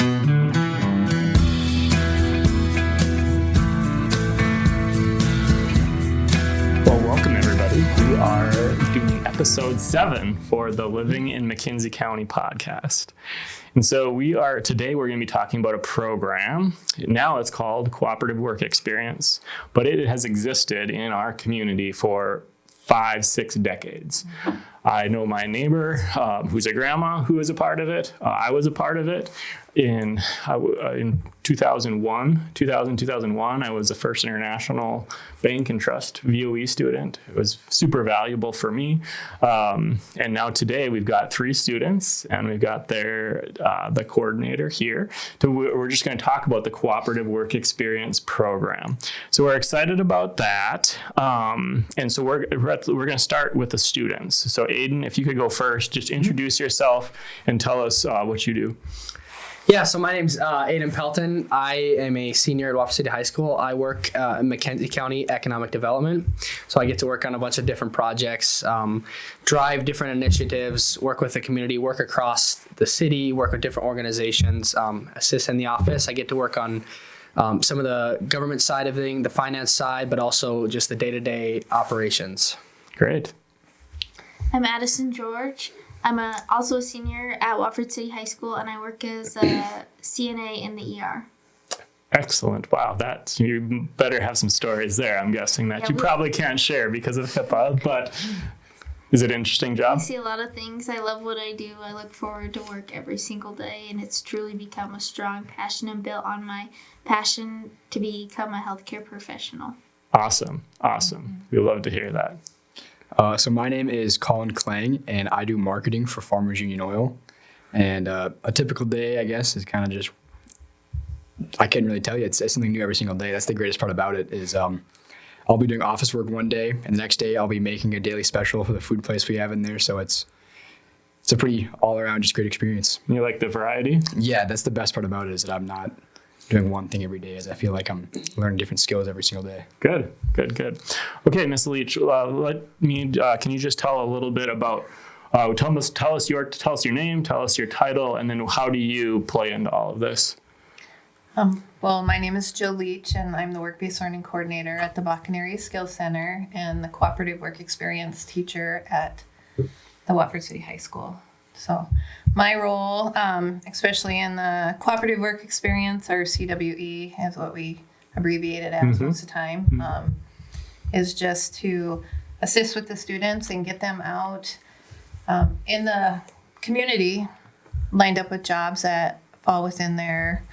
Well, welcome everybody. We are doing episode 7 for the Living in McKenzie County podcast. And so today we're going to be talking about a program. Now it's called Cooperative Work Experience, but it has existed in our community for 5-6 decades. I know my neighbor, who's a grandma, who is a part of it. I was a part of it in 2001. I was the first international bank and trust VOE student. It was super valuable for me. And now today we've got 3 students, and we've got the coordinator here. We're just going to talk about the Cooperative Work Experience program. So we're excited about that. And so we're going to start with the students. So Aidan, if you could go first, just introduce yourself and tell us what you do. Yeah, so my name's Aidan Pelton. I am a senior at Wofford City High School. I work in McKenzie County Economic Development. So I get to work on a bunch of different projects, drive different initiatives, work with the community, work across the city, work with different organizations, assist in the office. I get to work on some of the government side of things, the finance side, but also just the day-to-day operations. Great. I'm Addison George. I'm also a senior at Wofford City High School, and I work as a CNA in the ER. Excellent. Wow, you better have some stories there. I'm guessing that you probably can't share because of HIPAA, but is it an interesting job? I see a lot of things. I love what I do. I look forward to work every single day, and it's truly become a strong passion and built on my passion to become a healthcare professional. Awesome. We love to hear that. So my name is Kolin Klang, and I do marketing for Farmers Union Oil. And a typical day, I guess, is kind of just, I can't really tell you. It's something new every single day. That's the greatest part about it is I'll be doing office work one day, and the next day I'll be making a daily special for the food place we have in there. So it's a pretty all-around just great experience. You like the variety? Yeah, that's the best part about it is that I'm not doing one thing every day, as I feel like I'm learning different skills every single day. Good. Okay, Ms. Leach, can you just tell a little bit about, tell us your name, tell us your title, and then how do you play into all of this? Well, my name is Jill Leach, and I'm the Work-Based Learning Coordinator at the Bakken Area Skills Center and the Cooperative Work Experience teacher at the Wofford City High School. So my role, especially in the Cooperative Work Experience, or CWE is what we abbreviate it as most of the time, is just to assist with the students and get them out in the community, lined up with jobs that fall within their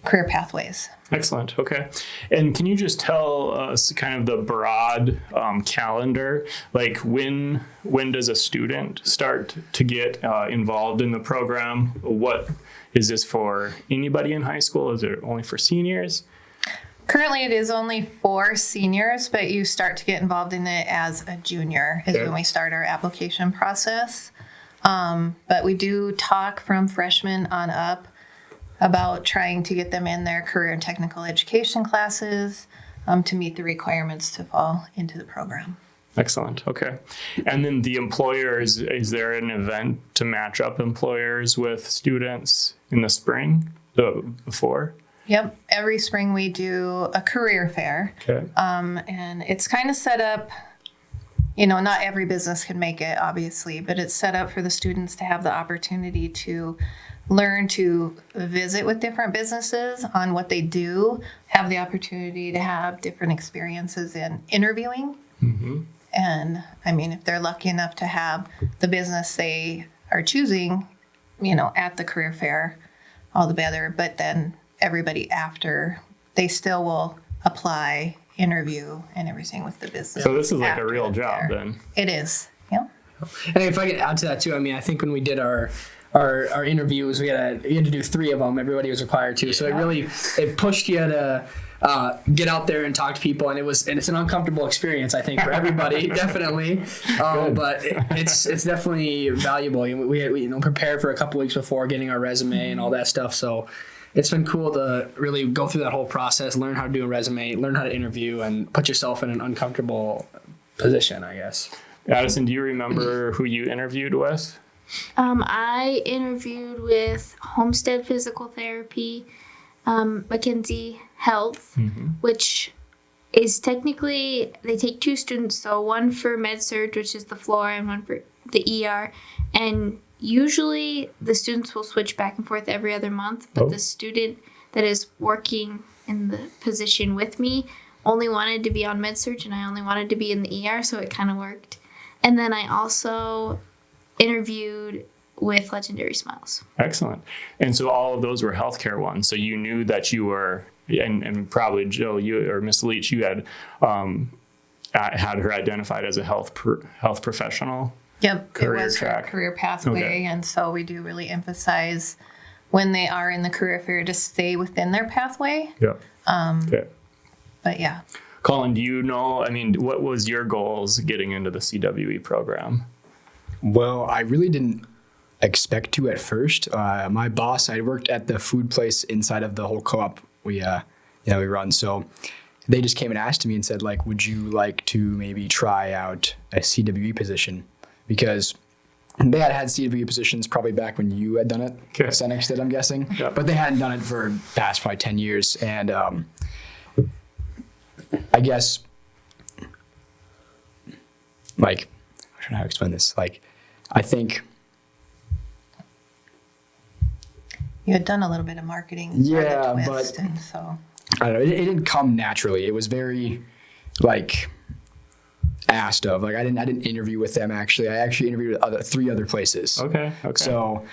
career pathways. Excellent. Okay. And can you just tell us kind of the broad calendar, like when does a student start to get involved in the program? What is this for? Anybody in high school? Is it only for seniors? Currently it is only for seniors, but you start to get involved in it as a junior is when we start our application process. But we do talk from freshmen on up about trying to get them in their career and technical education classes to meet the requirements to fall into the program. Excellent. Okay. And then the employers, is there an event to match up employers with students in the spring before? Yep. Every spring we do a career fair. Okay. And it's kind of set up, not every business can make it, obviously, but it's set up for the students to have the opportunity to learn to visit with different businesses on what they do, have the opportunity to have different experiences in interviewing. Mm-hmm. And if they're lucky enough to have the business they are choosing, at the career fair, all the better. But then everybody after, they still will apply, interview, and everything with the business. So this is like a real job then. It is, yeah. And if I could add to that too, I think when we did our interviews, we had to do 3 of them. Everybody was required to. So it pushed you to get out there and talk to people, and it's an uncomfortable experience, I think, for everybody, definitely. But it's definitely valuable. We prepared for a couple weeks before getting our resume and all that stuff. So it's been cool to really go through that whole process, learn how to do a resume, learn how to interview, and put yourself in an uncomfortable position, I guess. Addison, do you remember who you interviewed with? I interviewed with Homestead Physical Therapy, McKenzie Health, which is technically, they take 2 students, so one for med-surg, which is the floor, and one for the ER. And usually the students will switch back and forth every other month, but the student that is working in the position with me only wanted to be on med-surg, and I only wanted to be in the ER, so it kind of worked. And then I also interviewed with Legendary Smiles. Excellent. And so all of those were healthcare ones. So you knew that you were, and probably Jill, you or Miss Leach, you had had her identified as a health professional. Yep, Career it was track. her career pathway, Okay. and so we do really emphasize when they are in the career fair to stay within their pathway. Yeah. Okay. But yeah, Kolin, do you know, what was your goals getting into the CWE program? Well, I really didn't expect to at first. My boss, I worked at the food place inside of the whole co-op we run. So they just came and asked me and said, like, would you like to maybe try out a CWE position? Because they had CWE positions probably back when you had done it. Okay. Senex did, I'm guessing. Yep. But they hadn't done it for past probably 10 years. And I guess, like, I don't know how to explain this. Like, I think... you had done a little bit of marketing for Yeah, the twist, but- and so I don't know. It didn't come naturally. It was very, like, asked of. Like, I didn't interview with them, actually. I actually interviewed with 3 other places. Okay. So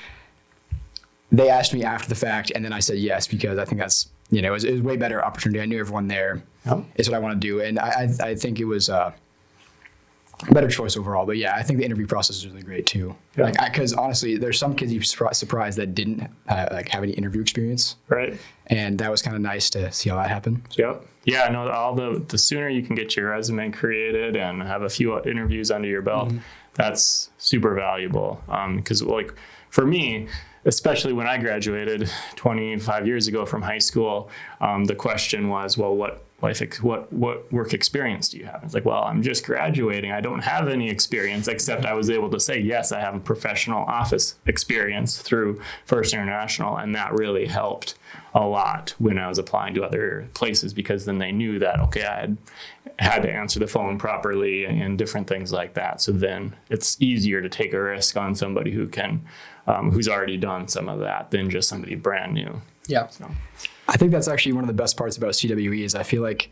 they asked me after the fact, and then I said yes, because I think that's, it was a way better opportunity. I knew everyone there. Yep. Is what I want to do. And I think it was a better choice overall. But yeah, I think the interview process is really great too. Yeah. Like, because honestly, there's some kids you're surprised that didn't have any interview experience. Right. And that was kind of nice to see how that happened. Yep. Yeah, no, all the sooner you can get your resume created and have a few interviews under your belt, that's super valuable. Because like for me, especially when I graduated 25 years ago from high school, the question was, well, what work experience do you have? It's like, well, I'm just graduating. I don't have any experience, except I was able to say, yes, I have a professional office experience through First International. And that really helped a lot when I was applying to other places, because then they knew that, okay, I had to answer the phone properly and different things like that. So then it's easier to take a risk on somebody who can, who's already done some of that than just somebody brand new. Yeah. So. I think that's actually one of the best parts about CWE is I feel like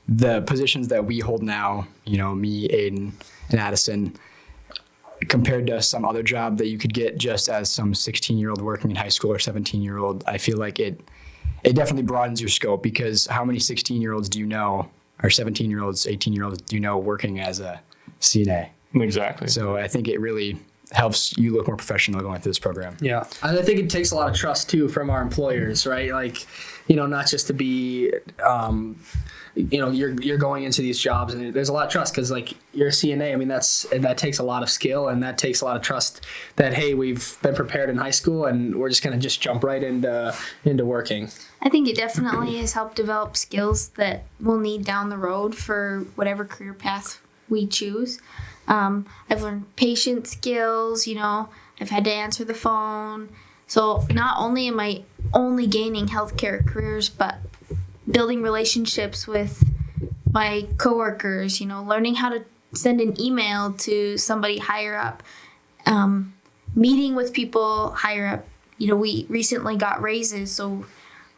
the positions that we hold now, me, Aidan, and Addison, compared to some other job that you could get just as some 16-year-old working in high school or 17-year-old, I feel like it definitely broadens your scope, because how many 16-year-olds do you know, or 17-year-olds, 18-year-olds do you know working as a CNA? Exactly. So I think it really helps you look more professional going through this program. Yeah. And I think it takes a lot of trust too from our employers, right? Like, not just to be, you're going into these jobs and there's a lot of trust because like you're a CNA. That takes a lot of skill, and that takes a lot of trust that, hey, we've been prepared in high school and we're just going to just jump right into working. I think it definitely has helped develop skills that we'll need down the road for whatever career path we choose. I've learned patient skills, I've had to answer the phone. So not only am I only gaining healthcare careers, but building relationships with my coworkers, learning how to send an email to somebody higher up, meeting with people higher up. We recently got raises, so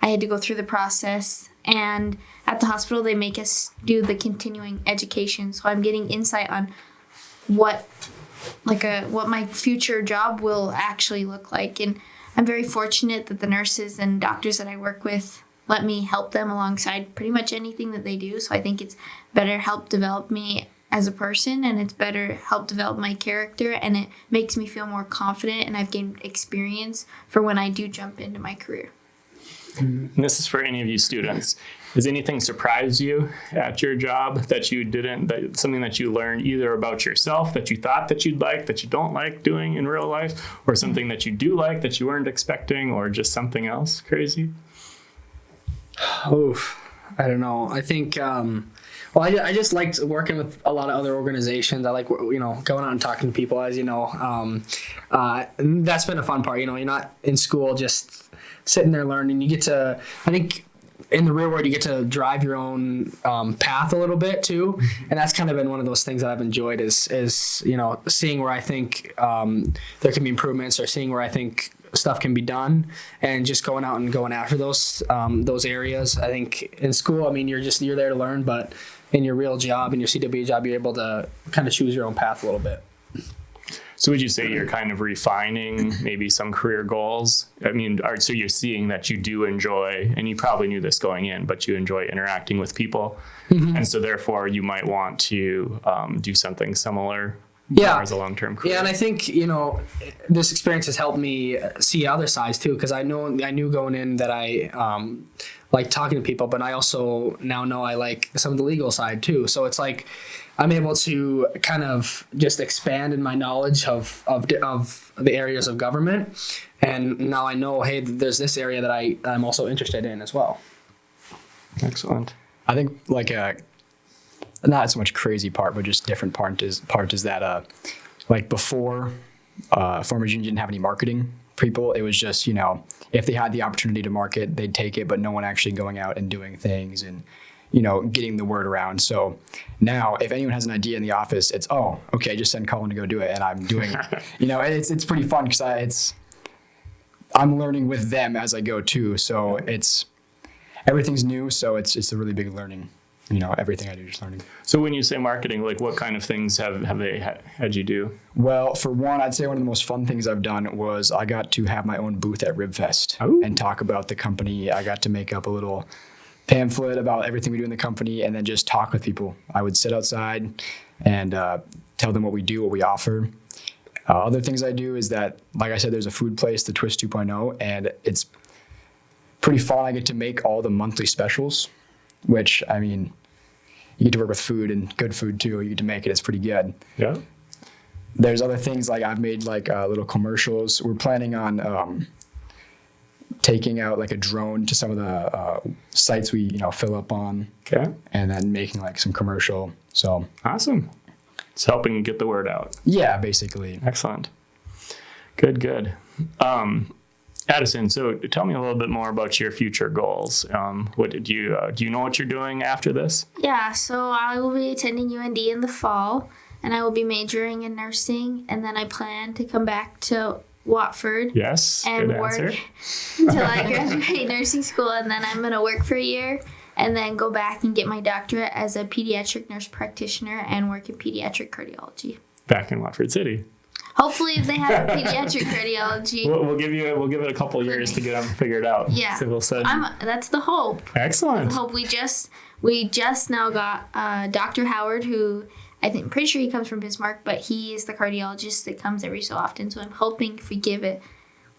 I had to go through the process. And at the hospital, they make us do the continuing education. So I'm getting insight on what my future job will actually look like. And I'm very fortunate that the nurses and doctors that I work with let me help them alongside pretty much anything that they do. So I think it's better help develop me as a person, and it's better help develop my character, and it makes me feel more confident, and I've gained experience for when I do jump into my career. And this is for any of you students. Does anything surprise you at your job that you didn't, something that you learned either about yourself that you thought that you'd like, that you don't like doing in real life, or something that you do like that you weren't expecting, or just something else crazy? Oof. I don't know. I think Well, I just liked working with a lot of other organizations. I like, going out and talking to people, as you know. That's been a fun part. You're not in school just sitting there learning. You get to, I think, in the real world, you get to drive your own path a little bit too, and that's kind of been one of those things that I've enjoyed is seeing where I think there can be improvements, or seeing where I think stuff can be done, and just going out and going after those areas. I think in school, I mean, you're there to learn, but in your real job, in your CWE job, you're able to kind of choose your own path a little bit. So would you say you're kind of refining maybe some career goals? I mean, so you're seeing that you do enjoy, and you probably knew this going in, but you enjoy interacting with people. Mm-hmm. And so therefore you might want to do something similar as a long-term career. Yeah, and I think, this experience has helped me see other sides too, because I knew going in that I like talking to people, but I also now know I like some of the legal side too. So it's like I'm able to kind of just expand in my knowledge of the areas of government, and now I know, hey, there's this area that I'm also interested in as well. Excellent. I think like not so much crazy part, but just different part is that like before Farmers Union didn't have any marketing people. It was just, if they had the opportunity to market, they'd take it, but no one actually going out and doing things and getting the word around. So now if anyone has an idea in the office, it's, oh, okay, just send Kolin to go do it. And I'm doing it, it's pretty fun because I'm learning with them as I go too. So everything's new. So it's a really big learning, everything I do, just learning. So when you say marketing, like what kind of things have they had you do? Well, for one, I'd say one of the most fun things I've done was I got to have my own booth at RibFest and talk about the company. I got to make up a little pamphlet about everything we do in the company, and then just talk with people. I would sit outside and tell them what we do, what we offer. Other things I do is that, like I said, there's a food place, the Twist 2.0, and it's pretty fun. I get to make all the monthly specials, which, I mean, you get to work with food and good food too. You get to make it. It's pretty good. Yeah. There's other things like I've made like little commercials. We're planning on taking out like a drone to some of the sites we fill up on, and then making like some commercial. So awesome. It's helping you get the word out. Yeah, basically. Excellent. Good. Addison, so tell me a little bit more about your future goals. What do you know what you're doing after this? Yeah, so I will be attending UND in the fall, and I will be majoring in nursing, and then I plan to come back to Watford. Yes, and good work answer. until I graduate nursing school, and then I'm going to work for a year and then go back and get my doctorate as a pediatric nurse practitioner and work in pediatric cardiology. Back in Watford City. Hopefully, if they have pediatric cardiology. We'll give it a couple years to get them figured out. Yeah, so that's the hope. Excellent. That's the hope. We just now got Dr. Howard, who I'm pretty sure he comes from Bismarck, but he is the cardiologist that comes every so often. So I'm hoping if we give it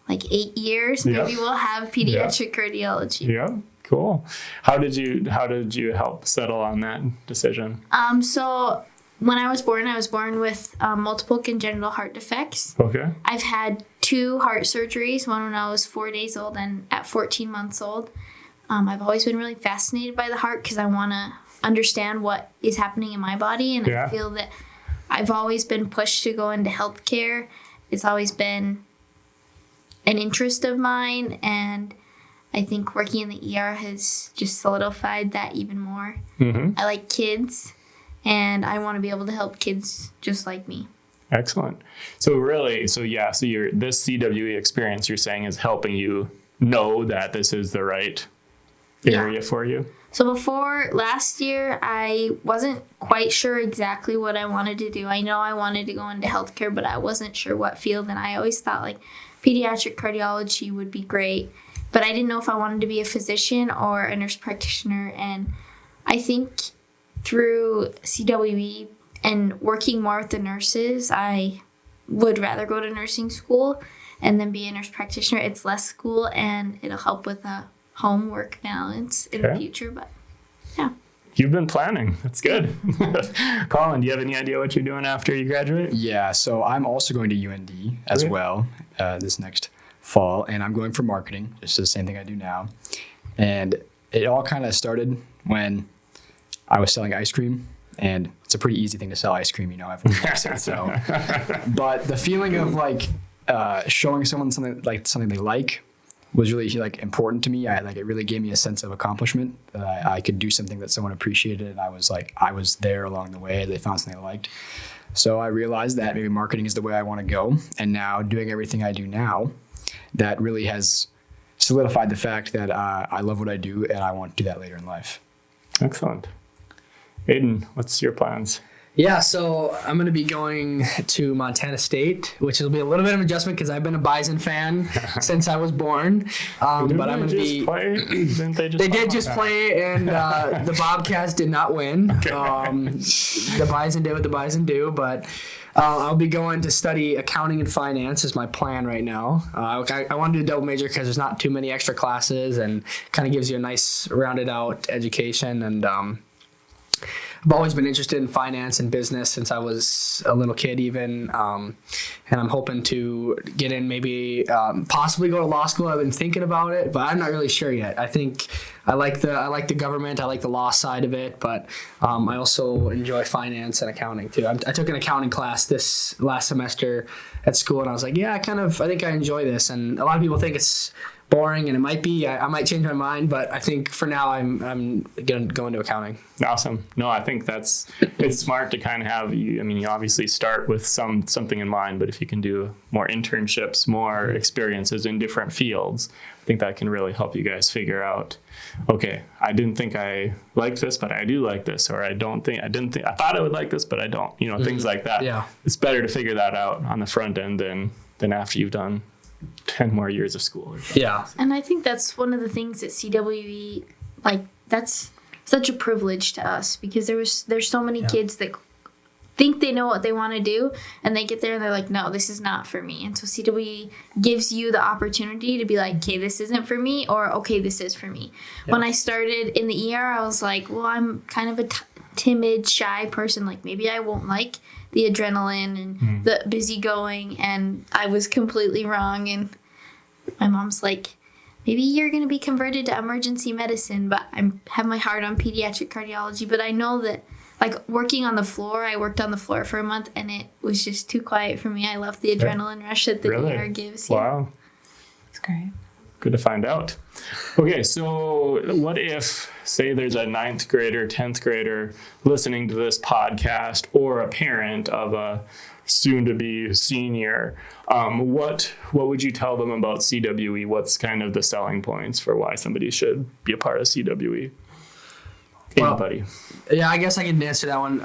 like 8 years, maybe we'll have pediatric cardiology. Yeah, cool. How did you help settle on that decision? So when I was born with multiple congenital heart defects. Okay. I've had 2 heart surgeries, one when I was 4 days old and at 14 months old. I've always been really fascinated by the heart because I want to understand what is happening in my body, and I feel that I've always been pushed to go into healthcare. It's always been an interest of mine, and I think working in the ER has just solidified that even more. Mm-hmm. I like kids, and I want to be able to help kids just like me. Excellent. So this CWE experience you're saying is helping you know that this is the right area for you? So before last year, I wasn't quite sure exactly what I wanted to do. I know I wanted to go into healthcare, but I wasn't sure what field, and I always thought like pediatric cardiology would be great, but I didn't know if I wanted to be a physician or a nurse practitioner. And I think through CWE and working more with the nurses, I would rather go to nursing school and then be a nurse practitioner. It's less school, and it'll help with a home work balance in the future. But yeah, you've been planning. That's good. Kolin, do you have any idea what you're doing after you graduate? Yeah, so I'm also going to UND as well this next fall, and I'm going for marketing, just the same thing I do now. And it all kind of started when I was selling ice cream, and it's a pretty easy thing to sell ice cream, everyone likes it. So, but the feeling of like showing someone something they like was really like important to me. It really gave me a sense of accomplishment that I could do something that someone appreciated, and I was there along the way. They found something they liked. So I realized that maybe marketing is the way I want to go, and now doing everything I do now, that really has solidified the fact that I love what I do and I want to do that later in life. Excellent. Aidan, what's your plans? Yeah, so I'm going to be going to Montana State, which will be a little bit of an adjustment because I've been a Bison fan since I was born. But I'm going to be. They did just play, and the Bobcats did not win. The Bison did what the Bison do, but I'll be going to study accounting and finance is my plan right now. I want to do a double major because there's not too many extra classes and kind of gives you a nice rounded out education. And I've always been interested in finance and business since I was a little kid even, and I'm hoping to get in maybe possibly go to law school. I've been thinking about it, but I'm not really sure yet. I think I like the government, I like the law side of it, but I also enjoy finance and accounting too. I took an accounting class this last semester at school, and I was like, yeah, I think I enjoy this. And a lot of people think it's boring, and it might be. I might change my mind, but I think for now I'm gonna go into accounting. Awesome. No, I think it's smart to kind of have you. I mean, you obviously start with something in mind, but if you can do more internships, more experiences in different fields, I think that can really help you guys figure out. Okay, I didn't think I liked this, but I do like this, or I thought I would like this, but I don't. Things like that. Yeah. It's better to figure that out on the front end than after you've done 10 more years of school. Yeah. And I think that's one of the things that CWE, that's such a privilege to us because there's so many kids that think they know what they want to do, and they get there and they're like, no, this is not for me. And so CWE gives you the opportunity to be like, okay, this isn't for me, or okay, this is for me. Yeah. When I started in the ER, I was like, well, I'm kind of a timid, shy person. Like maybe I won't like the adrenaline and the busy going, and I was completely wrong. And my mom's like, maybe you're going to be converted to emergency medicine, but I have my heart on pediatric cardiology. But I know that, working on the floor, I worked on the floor for a month, and it was just too quiet for me. I love the adrenaline rush that the ER gives. Wow. That's great. Good to find out. Okay, so what if, say there's a 9th grader, 10th grader listening to this podcast, or a parent of a soon-to-be senior, what would you tell them about CWE? What's kind of the selling points for why somebody should be a part of CWE? Anybody? Yeah, I guess I can answer that one.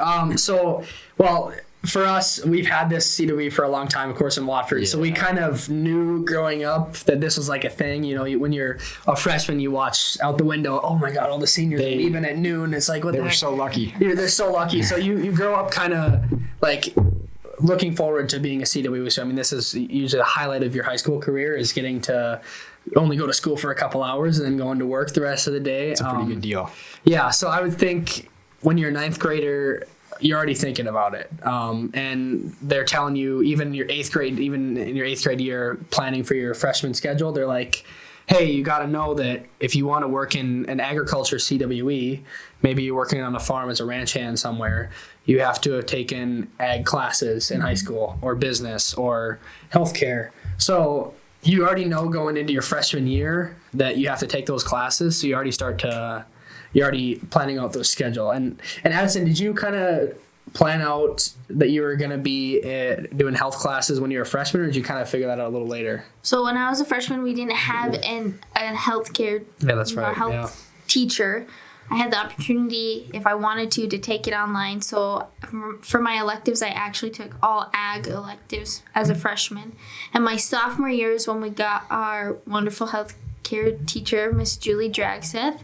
For us, we've had this CWE for a long time, of course, in Watford. Yeah. So we kind of knew growing up that this was like a thing. When you're a freshman, you watch out the window, oh my God, all the seniors are leaving at noon. It's like, what the heck? They're so lucky. Yeah, they're so lucky. So you grow up kind of looking forward to being a CWE. So, this is usually the highlight of your high school career is getting to only go to school for a couple hours and then going to work the rest of the day. It's a pretty good deal. Yeah, so I would think when you're a 9th grader, you're already thinking about it. And they're telling you, even in your 8th grade year, planning for your freshman schedule, they're like, hey, you got to know that if you want to work in an agriculture CWE, maybe you're working on a farm as a ranch hand somewhere, you have to have taken ag classes in high school, or business, or healthcare. So you already know going into your freshman year that you have to take those classes. So you you're already planning out the schedule. And Addison, did you kind of plan out that you were going to be doing health classes when you were a freshman, or did you kind of figure that out a little later? So when I was a freshman, we didn't have a healthcare teacher. I had the opportunity, if I wanted to take it online. So for my electives, I actually took all ag electives as a freshman. And my sophomore year is when we got our wonderful healthcare teacher, Miss Julie Dragseth.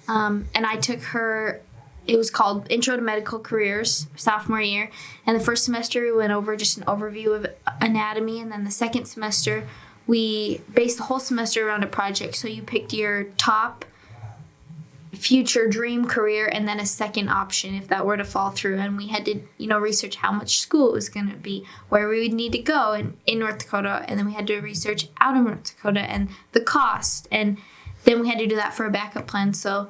And I took her, it was called Intro to Medical Careers, sophomore year. And the first semester, we went over just an overview of anatomy. And then the second semester, we based the whole semester around a project. So you picked your top future dream career and then a second option if that were to fall through. And we had to, research how much school it was going to be, where we would need to go in North Dakota. And then we had to research out of North Dakota and the cost. And then we had to do that for a backup plan. So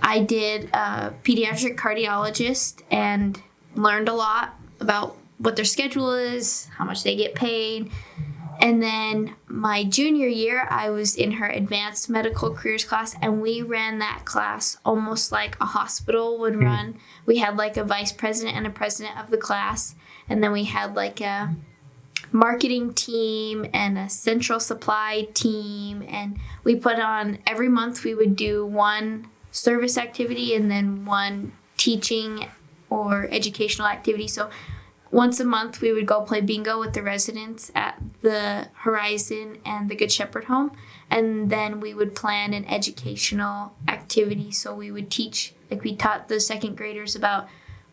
I did a pediatric cardiologist and learned a lot about what their schedule is, how much they get paid. And then my junior year, I was in her advanced medical careers class, and we ran that class almost like a hospital would run. We had like a vice president and a president of the class, and then we had like a marketing team and a central supply team, and we put on every month we would do one service activity and then one teaching or educational activity. So once a month, we would go play bingo with the residents at the Horizon and the Good Shepherd home. And then we would plan an educational activity. So we would teach, like we taught the second graders about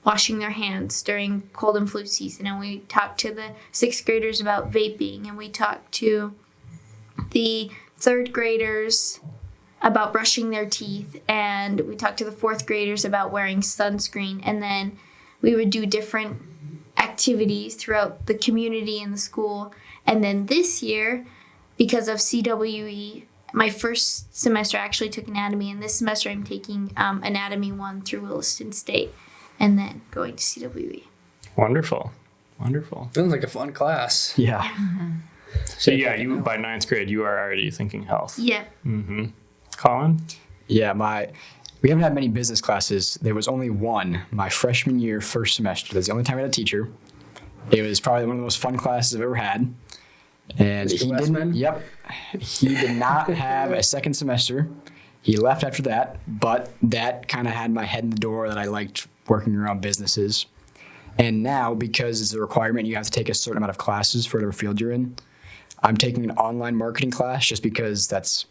washing their hands during cold and flu season. And we talked to the sixth graders about vaping. And we talked to the third graders about brushing their teeth. And we talked to the fourth graders about wearing sunscreen. And then we would do different activities throughout the community and the school. And then this year, because of CWE, my first semester I actually took anatomy, and this semester I'm taking anatomy 1 through Williston State and then going to CWE. Wonderful. Sounds like a fun class. Yeah. So yeah, you by ninth grade, you are already thinking health. Yeah. Colin? Yeah, we haven't had many business classes. There was only one my freshman year, first semester. That's the only time I had a teacher. It was probably one of the most fun classes I've ever had. And Mr. he Westman? he did not have a second semester. He left after that, but that kind of had my head in the door that I liked working around businesses. And now, because it's a requirement, you have to take a certain amount of classes for whatever field you're in. I'm taking an online marketing class just because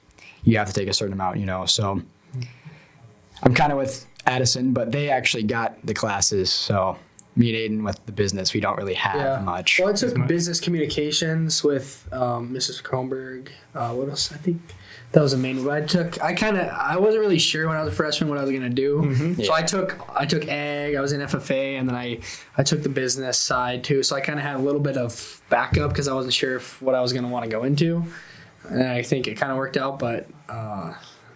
you have to take a certain amount, so I'm kind of with Addison, but they actually got the classes. So me and Aidan with the business, we don't really have much. Well, I took business communications with Mrs. Kronberg. What else? I think that was the main one. I wasn't really sure when I was a freshman what I was gonna do. So I took ag. I was in FFA, and then I took the business side too. So I kind of had a little bit of backup because I wasn't sure what I was gonna want to go into, and I think it kind of worked out. But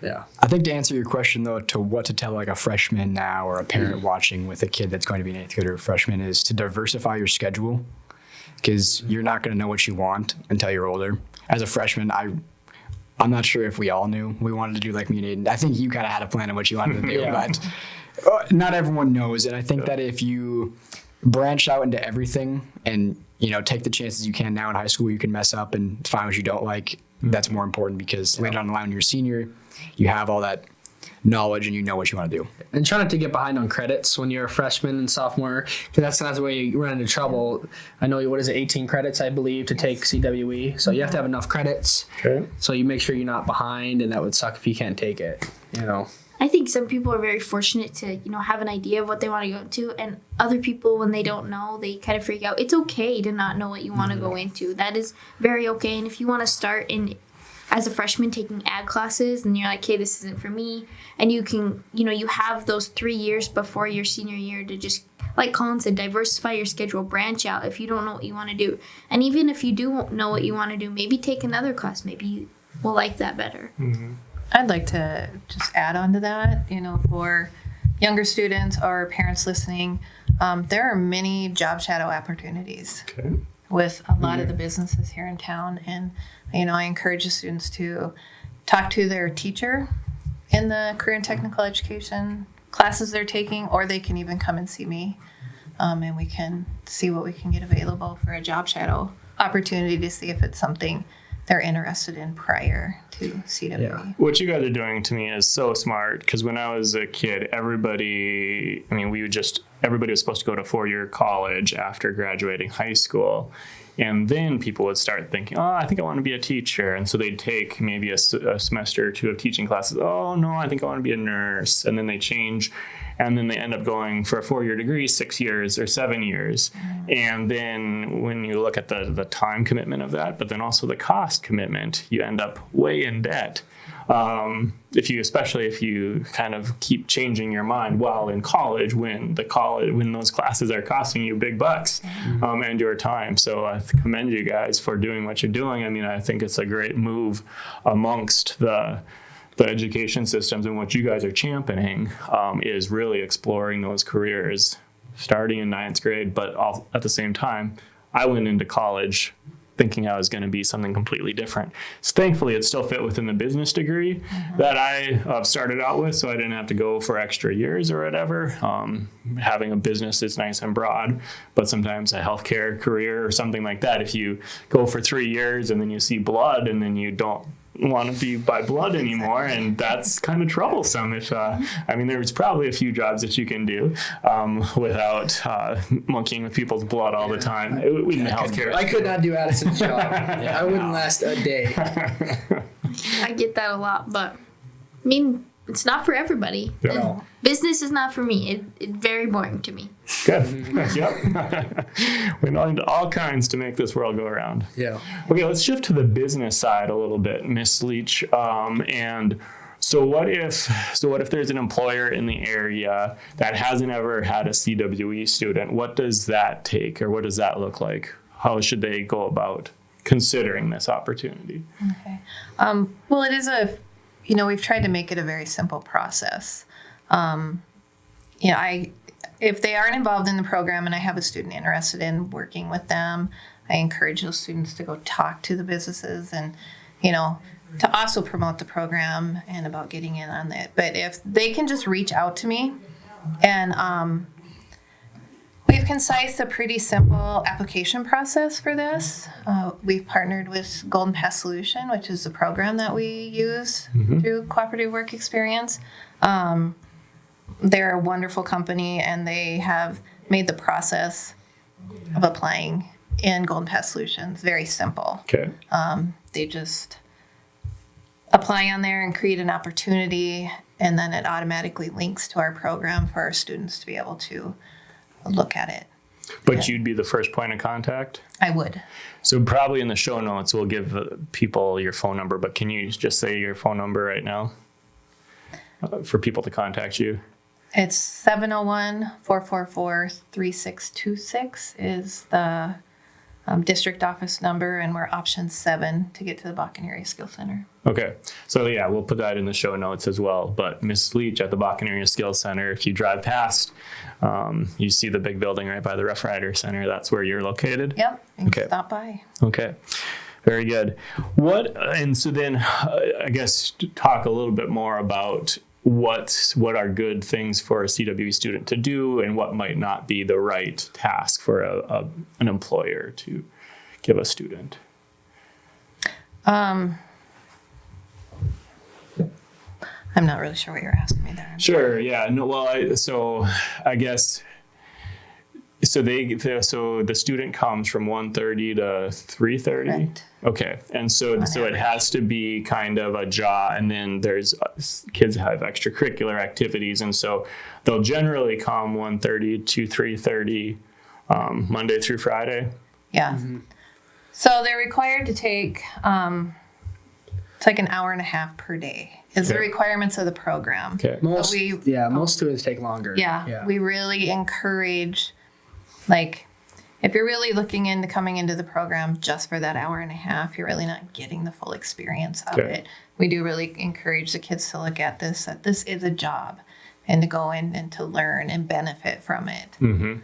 yeah. I think to answer your question, though, to what to tell like a freshman now or a parent watching with a kid that's going to be an eighth grader or freshman is to diversify your schedule, because you're not going to know what you want until you're older. As a freshman, I'm not sure if we all knew we wanted to do like me and Aidan. I think you kind of had a plan of what you wanted to do, but not everyone knows. And I think that if you branch out into everything and, take the chances you can now in high school, you can mess up and find what you don't like. That's more important because later on the line when you're a senior, you have all that knowledge and you know what you want to do. And try not to get behind on credits when you're a freshman and sophomore, because that's not the way you run into trouble. I know, 18 credits, I believe, to take CWE. So you have to have enough credits. Okay. So you make sure you're not behind, and that would suck if you can't take it, I think some people are very fortunate to, have an idea of what they want to go into, and other people, when they don't know, they kind of freak out. It's okay to not know what you want to go into. That is very okay. And if you want to start as a freshman taking ag classes and you're like, hey, this isn't for me, and you can, you have those 3 years before your senior year to just, like Colin said, diversify your schedule, branch out if you don't know what you want to do. And even if you do know what you want to do, maybe take another class. Maybe you will like that better. I'd like to just add on to that, for younger students or parents listening, there are many job shadow opportunities with a lot of the businesses here in town. And, I encourage the students to talk to their teacher in the career and technical education classes they're taking, or they can even come and see me, and we can see what we can get available for a job shadow opportunity to see if it's something they're interested in prior to CWE. Yeah. What you guys are doing to me is so smart, because when I was a kid, everybody was supposed to go to 4-year college after graduating high school. And then people would start thinking, I think I want to be a teacher. And so they'd take maybe a semester or two of teaching classes. Oh, no, I think I want to be a nurse. And then they change. And then they end up going for a 4-year degree, 6 years or 7 years. And then when you look at the time commitment of that, but then also the cost commitment, you end up way in debt. Especially if you kind of keep changing your mind while in college, when those classes are costing you big bucks, and your time. So I commend you guys for doing what you're doing. I mean, I think it's a great move amongst the the education systems and what you guys are championing is really exploring those careers starting in 9th grade, but all, at the same time, I went into college thinking I was going to be something completely different. So thankfully, it still fit within the business degree that I started out with, so I didn't have to go for extra years or whatever. Having a business is nice and broad, but sometimes a healthcare career or something like that, if you go for 3 years and then you see blood and then you don't want to be by blood anymore, and that's kind of troublesome. If I mean, there's probably a few jobs that you can do without monkeying with people's blood all the time. In healthcare, I could not do Addison's job. I wouldn't last a day. I get that a lot, but I mean, it's not for everybody. Yeah. Business is not for me. It's very boring to me. Good. Yep. We need all kinds to make this world go around. Yeah. Okay, let's shift to the business side a little bit, Miss Leach. And so what if there's an employer in the area that hasn't ever had a CWE student? What does that take, or what does that look like? How should they go about considering this opportunity? Okay. Well, it is we've tried to make it a very simple process. If they aren't involved in the program and I have a student interested in working with them, I encourage those students to go talk to the businesses and, to also promote the program and about getting in on it. But if they can just reach out to me, and we've concised a pretty simple application process for this. We've partnered with Golden Pass Solution, which is the program that we use through Cooperative Work Experience. They're a wonderful company, and they have made the process of applying in Golden Pass Solutions very simple. Okay. They just apply on there and create an opportunity, and then it automatically links to our program for our students to be able to look at it. But you'd be the first point of contact? I would. So probably in the show notes, we'll give people your phone number, but can you just say your phone number right now for people to contact you? It's 701-444-3626 is the district office number, and we're option 7 to get to the Bakken Area Skill Center. Okay. So yeah, we'll put that in the show notes as well. But Miss Leach at the Bakken Area Skill Center, if you drive past, you see the big building right by the Rough Rider Center. That's where you're located? Yep. You can Okay. stop by. Okay. Very good. And so then I guess talk a little bit more about what are good things for a CWE student to do and what might not be the right task for an employer to give a student. I'm not really sure what you're asking me there. Sure. Yeah. No. Well, I guess. So the student comes from 1:30 to 3:30. Correct. Okay. And so it has to be kind of a job, and then there's kids have extracurricular activities, and so they'll generally come 1:30 to 3:30, Monday through Friday. Yeah. So they're required to take it's like an hour and a half per day is the Okay. requirements of the program. Okay. Most we- most students take longer. Yeah, we really encourage, like, if you're really looking into coming into the program just for that hour and a half, you're really not getting the full experience of Okay. it. We do really encourage the kids to look at this, that this is a job, and to go in and to learn and benefit from it. Mm-hmm.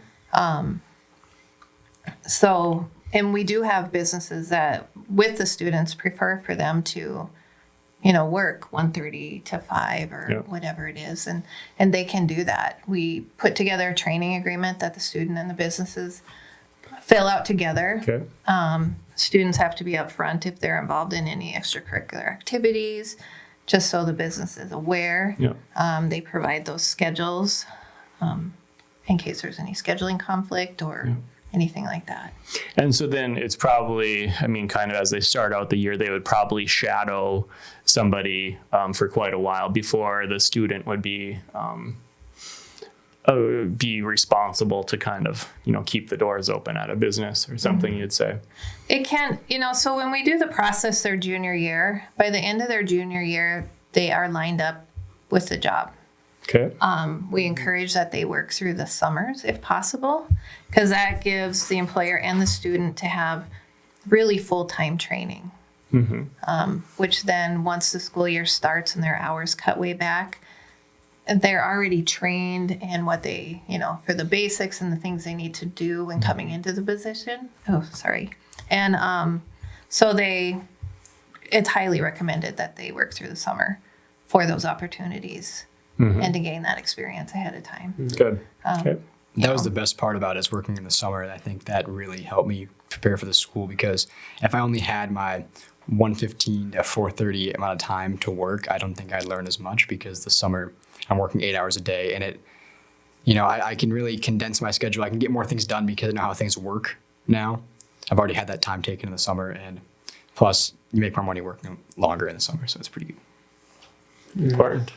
So, and we do have businesses that, with the students, prefer for them to, work 1:30 to 5 or Yeah. whatever it is. And they can do that. We put together a training agreement that the student and the businesses fill out together. Okay. Students have to be upfront if they're involved in any extracurricular activities, just so the business is aware. Yeah. They provide those schedules in case there's any scheduling conflict or anything like that. And so then it's probably, kind of as they start out the year, they would probably shadow somebody for quite a while before the student would be responsible to kind of, keep the doors open at a business or something. You'd say. It can, so when we do the process their junior year, by the end of their junior year, they are lined up with the job. Okay. We encourage that they work through the summers if possible, because that gives the employer and the student to have really full-time training. which then once the school year starts and their hours cut way back, they're already trained in what they, for the basics and the things they need to do when coming into the position. Oh, sorry. And so it's highly recommended that they work through the summer for those opportunities and to gain that experience ahead of time. Good. Okay. That was the best part about it, is working in the summer. And I think that really helped me prepare for the school, because if I only had my 1:15 to 4:30 amount of time to work, I don't think I'd learn as much, because the summer I'm working 8 hours a day, and it, I can really condense my schedule. I can get more things done because I know how things work now. I've already had that time taken in the summer, and plus you make more money working longer in the summer, so it's pretty good. Important.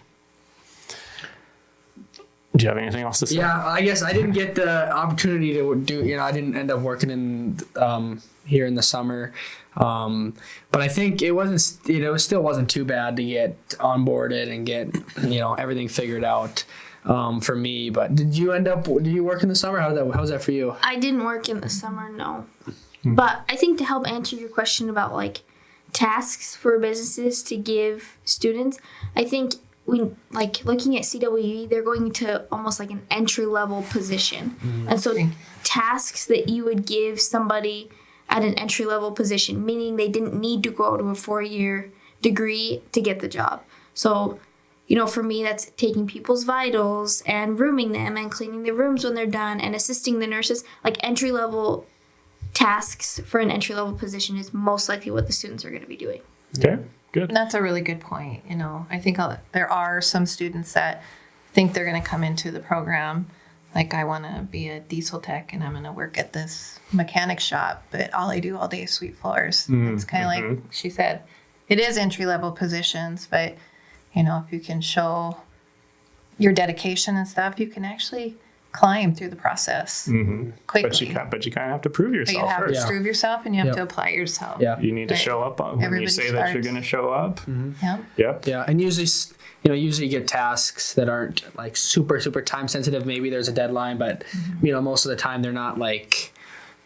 Do you have anything else to say? Yeah, I guess I didn't get the opportunity to do, I didn't end up working in here in the summer. But I think it wasn't, it still wasn't too bad to get onboarded and get, everything figured out for me. But did you work in the summer? How was that for you? I didn't work in the summer, no. But I think to help answer your question about like tasks for businesses to give students, I think looking at CWE, they're going to almost like an entry-level position. And so tasks that you would give somebody at an entry-level position, meaning they didn't need to go to a 4-year degree to get the job. So, for me, that's taking people's vitals and rooming them and cleaning the rooms when they're done and assisting the nurses. Like entry-level tasks for an entry-level position is most likely what the students are going to be doing. Okay. Good. That's a really good point. I think there are some students that think they're going to come into the program like, I want to be a diesel tech and I'm going to work at this mechanic shop, but all I do all day is sweep floors. It's kind of like she said, it is entry-level positions, but if you can show your dedication and stuff, you can actually climb through the process quickly. But you kind of have to prove yourself But you have first. to prove yourself, and you have to apply yourself. Yeah. You need to show up when Everybody you say that starts. you're going to show up. Yep. Yeah, and usually you get tasks that aren't like super time sensitive. Maybe there's a deadline, but most of the time they're not like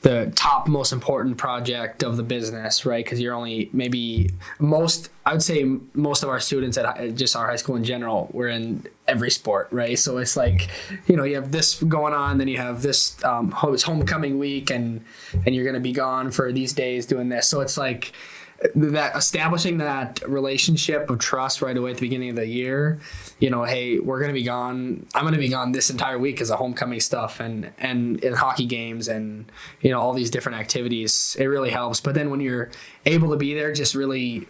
the top most important project of the business, right? Because you're only I would say most of our students at just our high school in general, we're in every sport, right? So it's like, you have this going on, then you have this it's homecoming week, and you're going to be gone for these days doing this. So it's like that establishing that relationship of trust right away at the beginning of the year. Hey, we're going to be gone. I'm going to be gone this entire week because of homecoming stuff and hockey games and all these different activities. It really helps. But then when you're able to be there, just really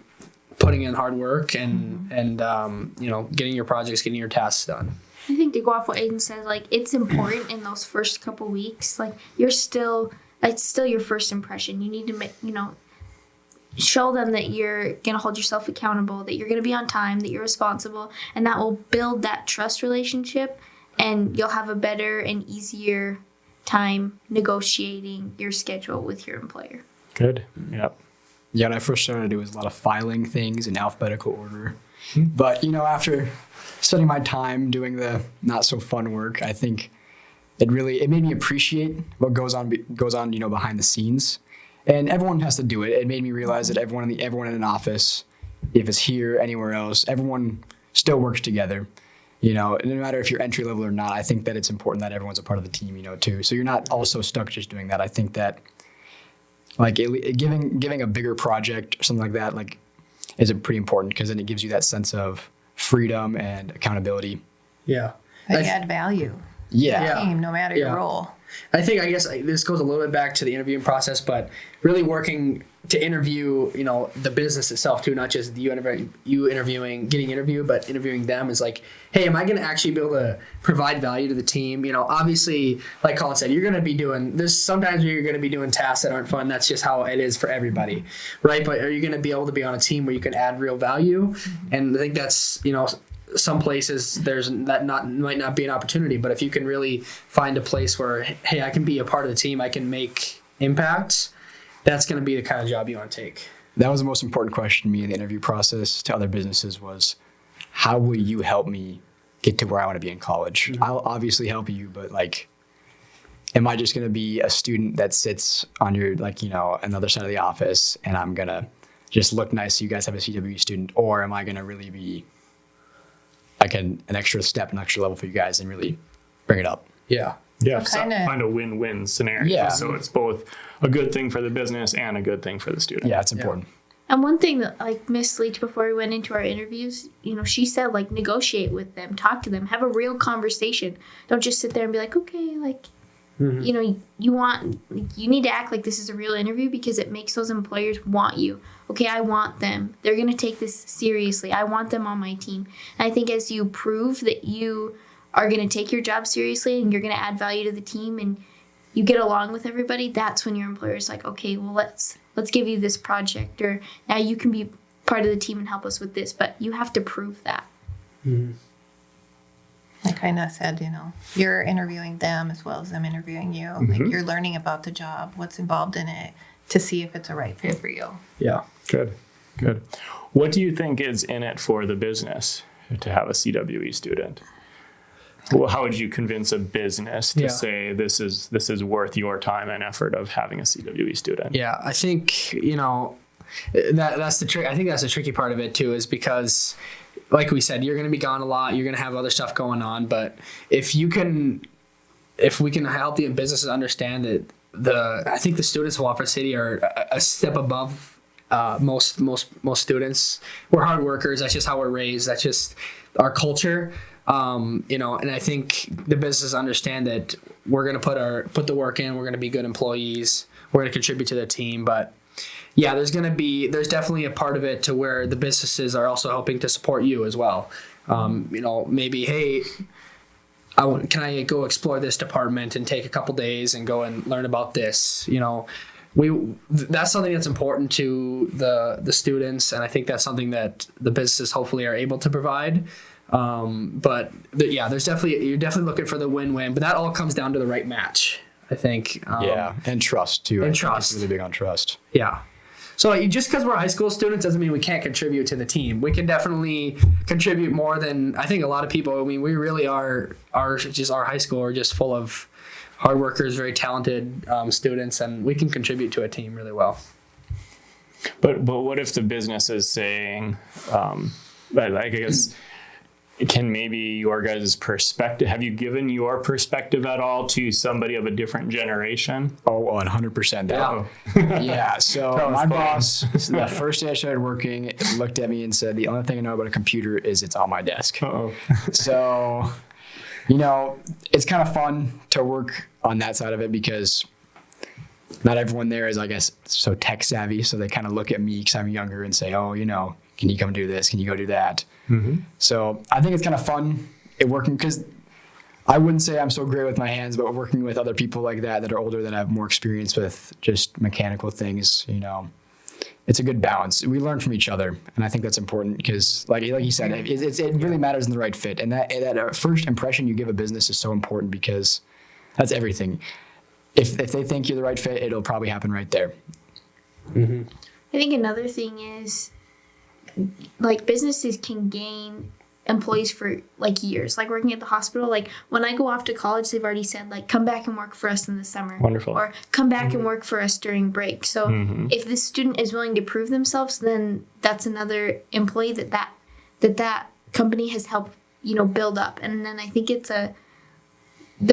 putting in hard work and getting your projects, getting your tasks done. I think to go off what Aidan said, like it's important in those first couple weeks. Like it's still your first impression. You need to make show them that you're going to hold yourself accountable, that you're going to be on time, that you're responsible, and that will build that trust relationship, and you'll have a better and easier time negotiating your schedule with your employer. Good. Yep. Yeah, when I first started, it was a lot of filing things in alphabetical order. But, after spending my time doing the not so fun work, I think it made me appreciate what goes on, behind the scenes. And everyone has to do it. It made me realize that everyone in an office, if it's here, anywhere else, everyone still works together. No matter if you're entry level or not, I think that it's important that everyone's a part of the team, too. So you're not also stuck just doing that. I think that giving a bigger project or something like that, is pretty important, because then it gives you that sense of freedom and accountability. Yeah. But you add value to Yeah. the team, no matter your role. I guess this goes a little bit back to the interviewing process, but really working to interview, the business itself too, not just you interviewing, getting interviewed, but interviewing them is like, hey, am I going to actually be able to provide value to the team? Obviously, like Kolin said, you're going to be doing this. Sometimes you're going to be doing tasks that aren't fun. That's just how it is for everybody, right? But are you going to be able to be on a team where you can add real value? And I think that's, some places might not be an opportunity, but if you can really find a place where, hey, I can be a part of the team, I can make impacts, that's going to be the kind of job you want to take. That was the most important question to me in the interview process to other businesses was, how will you help me get to where I want to be in college? I'll obviously help you, but am I just going to be a student that sits on your, another side of the office, and I'm going to just look nice so you guys have a CWE student, or am I going to really be like an extra step, an extra level for you guys and really bring it up? Yeah. Yeah, So so kinda- find a win-win scenario. Yeah. So it's both a good thing for the business and a good thing for the student. Yeah, it's important. And one thing that, like, Miss Leach, before we went into our interviews, she said, like, negotiate with them, talk to them, have a real conversation. Don't just sit there and be like, okay, like, you need to act like this is a real interview, because it makes those employers want you. Okay, I want them. They're going to take this seriously. I want them on my team. And I think as you prove that you are going to take your job seriously and you're going to add value to the team and you get along with everybody, that's when your employer's like, okay, well, let's give you this project, or now you can be part of the team and help us with this, but you have to prove that. Like I said, you're interviewing them as well as them interviewing you. Like you're learning about the job, what's involved in it, to see if it's a right fit for you. Yeah. Good. What do you think is in it for the business to have a CWE student? Well, how would you convince a business to say this is worth your time and effort of having a CWE student? Yeah, I think that's the trick. I think that's the tricky part of it too, is because, like we said, you're going to be gone a lot. You're going to have other stuff going on. But if we can help the businesses understand that I think the students of Wofford City are a step above most students. We're hard workers. That's just how we're raised. That's just our culture. And I think the businesses understand that we're going to put the work in. We're going to be good employees. We're going to contribute to the team. But yeah, there's definitely a part of it to where the businesses are also helping to support you as well. Maybe, hey, can I go explore this department and take a couple days and go and learn about this? That's something that's important to the students, and I think that's something that the businesses hopefully are able to provide. You're definitely looking for the win-win, but that all comes down to the right match, I think. And trust too. And trust. It's really big on trust. Yeah. So just because we're high school students doesn't mean we can't contribute to the team. We can definitely contribute more than I think a lot of people. I mean, we really are our high school are just full of hard workers, very talented students, and we can contribute to a team really well. But what if the business is saying, I guess, can maybe your guys' perspective, have you given your perspective at all to somebody of a different generation? Oh, 100% that. Yeah. So my boss, the first day I started working, looked at me and said, the only thing I know about a computer is it's on my desk. Uh-oh. So, it's kind of fun to work on that side of it because not everyone there is, I guess, so tech savvy. So they kind of look at me because I'm younger and say, oh, can you come do this? Can you go do that? Mm-hmm. So I think it's kind of fun working because I wouldn't say I'm so great with my hands, but working with other people like that are older, that have more experience with just mechanical things, it's a good balance. We learn from each other, and I think that's important because, like you said, it really matters in the right fit. And that first impression you give a business is so important because that's everything. If they think you're the right fit, it'll probably happen right there. Mm-hmm. I think another thing is, like, businesses can gain employees for like years. Like working at the hospital, like when I go off to college, they've already said, like, come back and work for us in the summer. Wonderful. Or come back and work for us during break. So if the student is willing to prove themselves, then that's another employee that company has helped build up. And then I think the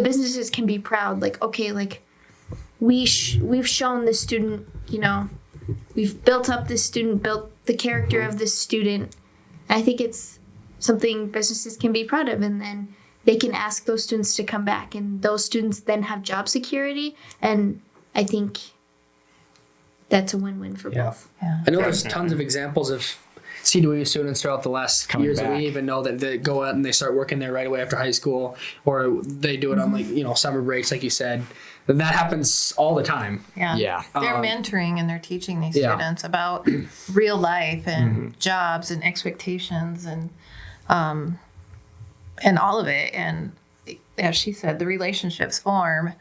businesses can be proud, like, okay, like we've shown the student, we've built up this student, built the character of this student. I think it's something businesses can be proud of, and then they can ask those students to come back, and those students then have job security, and I think that's a win-win for both. Yeah. I know there's tons of examples of CWE students throughout the last Coming years back. that we even know that they go out and they start working there right away after high school, or they do it on summer breaks, like you said. And that happens all the time. Yeah. Yeah. They're mentoring and they're teaching these Yeah. students about real life and jobs and expectations and all of it. And as she said, the relationships form.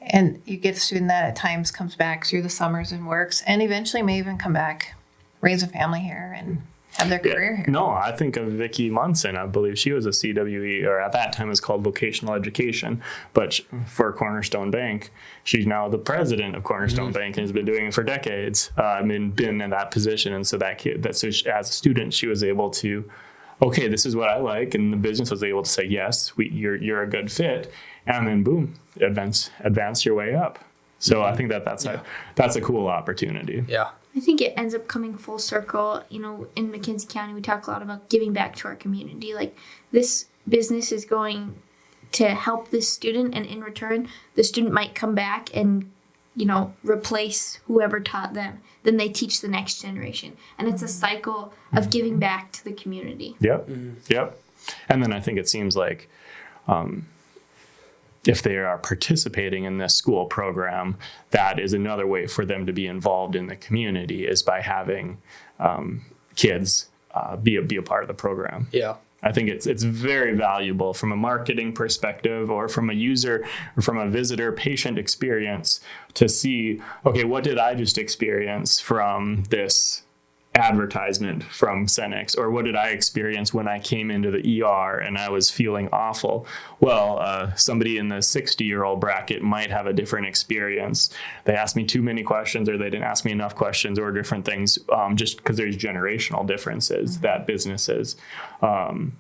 And you get a student that at times comes back through the summers and works, and eventually may even come back, raise a family here, and have their career here. No, I think of Vicki Munson. I believe she was a CWE, or at that time it was called vocational education, but for Cornerstone Bank, she's now the president of Cornerstone Bank and has been doing it for decades. Been in that position, and so so as a student, she was able to, okay, this is what I like, and the business was able to say, yes, you're a good fit, and then boom, advance your way up. So I think that's a cool opportunity. Yeah. I think it ends up coming full circle. You know, in McKenzie County, we talk a lot about giving back to our community. Like, this business is going to help this student, and in return, the student might come back and, you know, replace whoever taught them. Then they teach the next generation. And it's a cycle of giving back to the community. Yep. Yep. And then I think it seems like if they are participating in this school program, that is another way for them to be involved in the community, is by having kids be a part of the program. Yeah. I think it's very valuable from a marketing perspective, or from a user or from a visitor patient experience, to see, okay, what did I just experience from this advertisement from Cenex, or what did I experience when I came into the ER and I was feeling awful? Well, somebody in the 60-year-old bracket might have a different experience. They asked me too many questions, or they didn't ask me enough questions, or different things, just because there's generational differences that businesses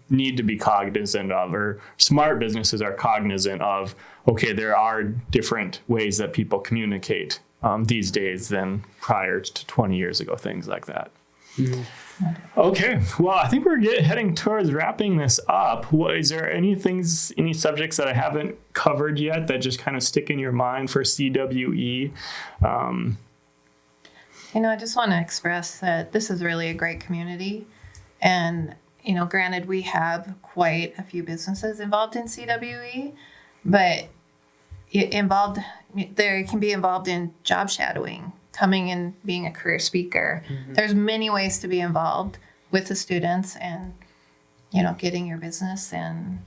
need to be cognizant of, or smart businesses are cognizant of. Okay, there are different ways that people communicate these days than prior to 20 years ago, things like that. Okay, well, I think we're heading towards wrapping this up. Is there any subjects that I haven't covered yet that just kind of stick in your mind for CWE? I just want to express that this is really a great community. And, granted, we have quite a few businesses involved in CWE, but they can be involved in job shadowing, coming and being a career speaker. There's many ways to be involved with the students, and getting your business and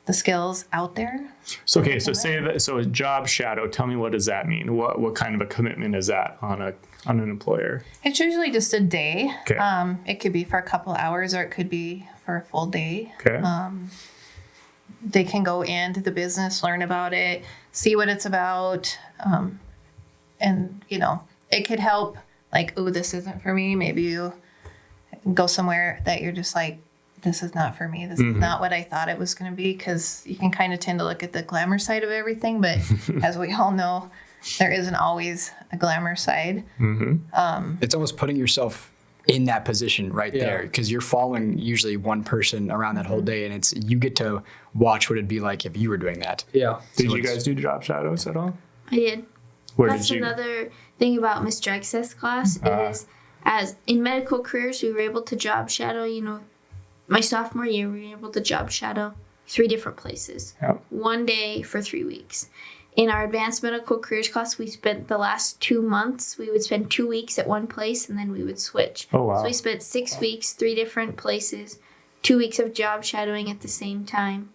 the skills out there. So okay, so a job shadow, tell me, what does that mean? What kind of a commitment is that on an employer? It's usually just a day. Okay. It could be for a couple hours, or it could be for a full day. Okay. They can go into the business, learn about it, see what it's about, and it could help, like, oh, this isn't for me. Maybe you go somewhere that you're just like, this is not for me. This is not what I thought it was going to be, because you can kind of tend to look at the glamour side of everything. But as we all know, there isn't always a glamour side. It's almost putting yourself in that position right there, because you're following usually one person around that whole day, and you get to watch what it'd be like if you were doing that. Yeah. Did you guys do job shadows at all? I did. That's another thing about Miss Drex's class is, as in medical careers, we were able to job shadow. My sophomore year, we were able to job shadow 3 different places, 1 day for 3 weeks. In our advanced medical careers class, we spent the last 2 months, we would spend 2 weeks at one place, and then we would switch. Oh, wow. So we spent 6 weeks, 3 different places, 2 weeks of job shadowing at the same time.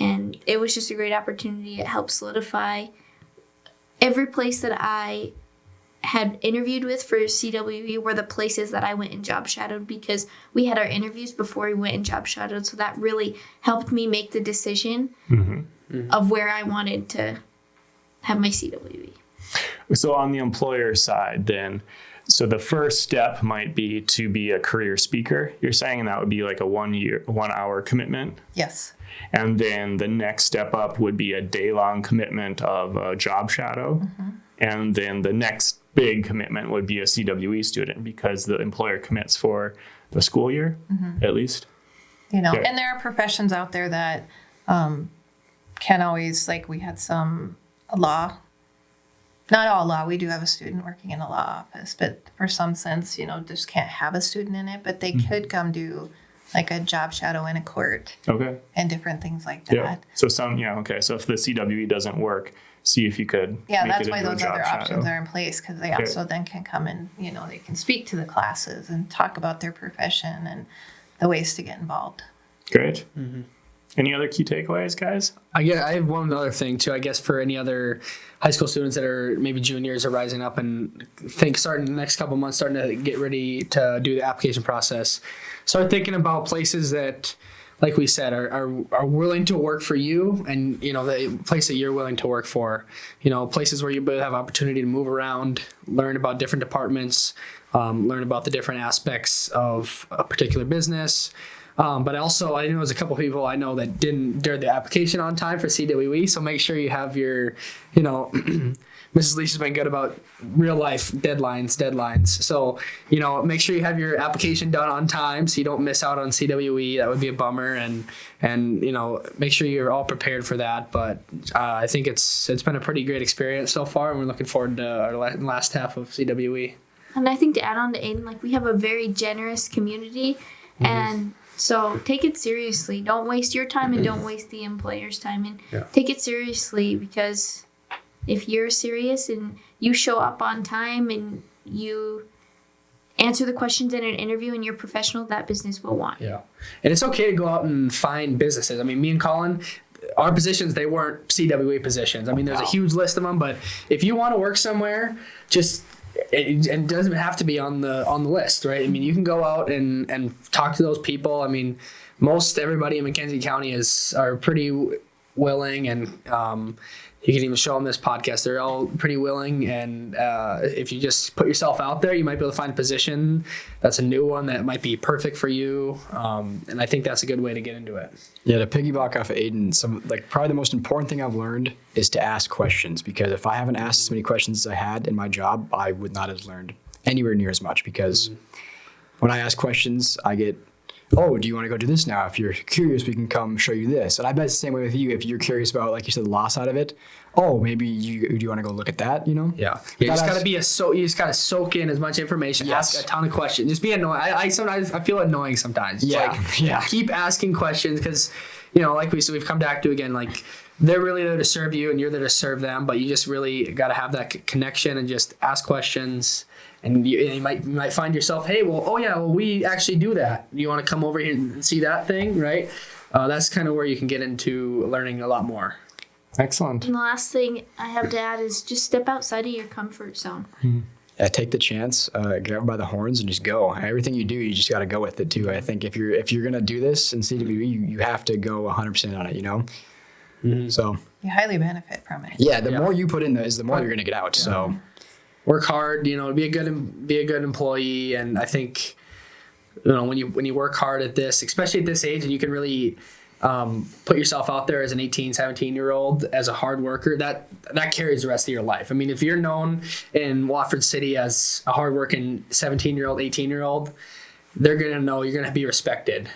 And it was just a great opportunity. It helped solidify every place that I had interviewed with for CWE were the places that I went and job shadowed, because we had our interviews before we went and job shadowed. So that really helped me make the decision of where I wanted to have my CWE. So on the employer side then, so the first step might be to be a career speaker, you're saying, and that would be like a 1 hour commitment? Yes. And then the next step up would be a day-long commitment of a job shadow. And then the next big commitment would be a CWE student, because the employer commits for the school year, at least. And there are professions out there that can always, like, we had some law. Not all law. We do have a student working in a law office, but for some sense, just can't have a student in it. But they could come do like a job shadow in a court. Okay. And different things like that. Yeah. So so if the CWE doesn't work, see if you could. Yeah, that's why those other options are in place, because they also then can come and, they can speak to the classes and talk about their profession and the ways to get involved. Great. Any other key takeaways, guys? I have one other thing too. I guess for any other high school students that are maybe juniors or rising up and think starting the next couple months, starting to get ready to do the application process, start thinking about places that, like we said, are willing to work for you, and the place that you're willing to work for. Places where you have opportunity to move around, learn about different departments, learn about the different aspects of a particular business. But also, I know there's a couple people I know that didn't do the application on time for CWE, so make sure you have your, Mrs. Leach has been good about real life deadlines. So, make sure you have your application done on time so you don't miss out on CWE. That would be a bummer, and make sure you're all prepared for that. But I think it's been a pretty great experience so far, and we're looking forward to our last half of CWE. And I think to add on to Aidan, we have a very generous community, and so take it seriously. Don't waste your time and don't waste the employer's time. And take it seriously, because if you're serious and you show up on time and you answer the questions in an interview and you're professional, that business will want you. Yeah. And it's okay to go out and find businesses. I mean, me and Kolin, our positions, they weren't CWE positions. I mean, there's a huge list of them, but if you want to work somewhere, it doesn't have to be on the list, right? I mean, you can go out and talk to those people. I mean, most everybody in McKenzie County are pretty willing, and you can even show them this podcast. They're all pretty willing, and if you just put yourself out there, you might be able to find a position that's a new one that might be perfect for you. And I think that's a good way to get into it. Yeah, to piggyback off of Aidan, probably the most important thing I've learned is to ask questions, because if I haven't asked as many questions as I had in my job, I would not have learned anywhere near as much, because when I ask questions, I get, oh, do you want to go do this now? If you're curious, we can come show you this. And I bet it's the same way with you. If you're curious about, like you said, the law side of it, oh, maybe do you want to go look at that, Yeah. You just got to you just got to soak in as much information, ask a ton of questions. Just be annoying. I sometimes feel annoying sometimes. Keep asking questions, because, like we've come back to again, they're really there to serve you and you're there to serve them, but you just really got to have that connection and just ask questions. And you might find yourself, hey, we actually do that. You want to come over here and see that thing, right? That's kind of where you can get into learning a lot more. Excellent. And the last thing I have to add is just step outside of your comfort zone. Yeah, take the chance, grab by the horns, and just go. Everything you do, you just got to go with it too. I think if you're gonna do this in CWE, you have to go 100% on it. So You highly benefit from it. yeah, the more you put in, the more you're gonna get out. So Work hard, be a good employee, and I think when you work hard at this, especially at this age, and you can really put yourself out there as an 18, 17-year-old as a hard worker, that carries the rest of your life. I mean, if you're known in Wofford City as a hardworking 17-year-old, 18-year-old, they're gonna know you're gonna be respected,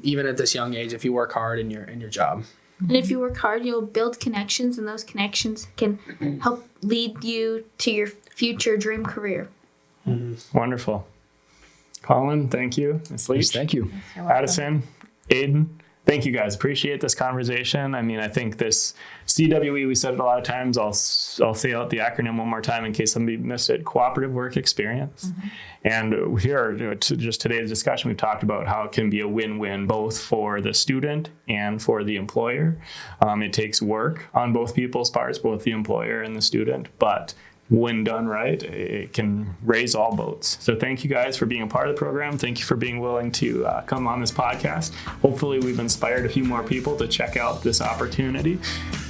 even at this young age, if you work hard in your job. And if you work hard, you'll build connections, and those connections can help lead you to your future dream career. Wonderful. Kolin, thank you. Ms. Leach. thank you. You're welcome. Addison, Aidan, thank you guys. Appreciate this conversation. I mean, I think this CWE, we said it a lot of times. I'll say out the acronym one more time in case somebody missed it. Cooperative Work Experience. And here, just today's discussion, we've talked about how it can be a win-win both for the student and for the employer. It takes work on both people's parts, both the employer and the student, but when done right, it can raise all boats. So thank you guys for being a part of the program. Thank you for being willing to come on this podcast. Hopefully we've inspired a few more people to check out this opportunity,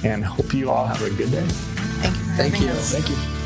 and hope you all have a good day. Thank you. Thank you. Thank you.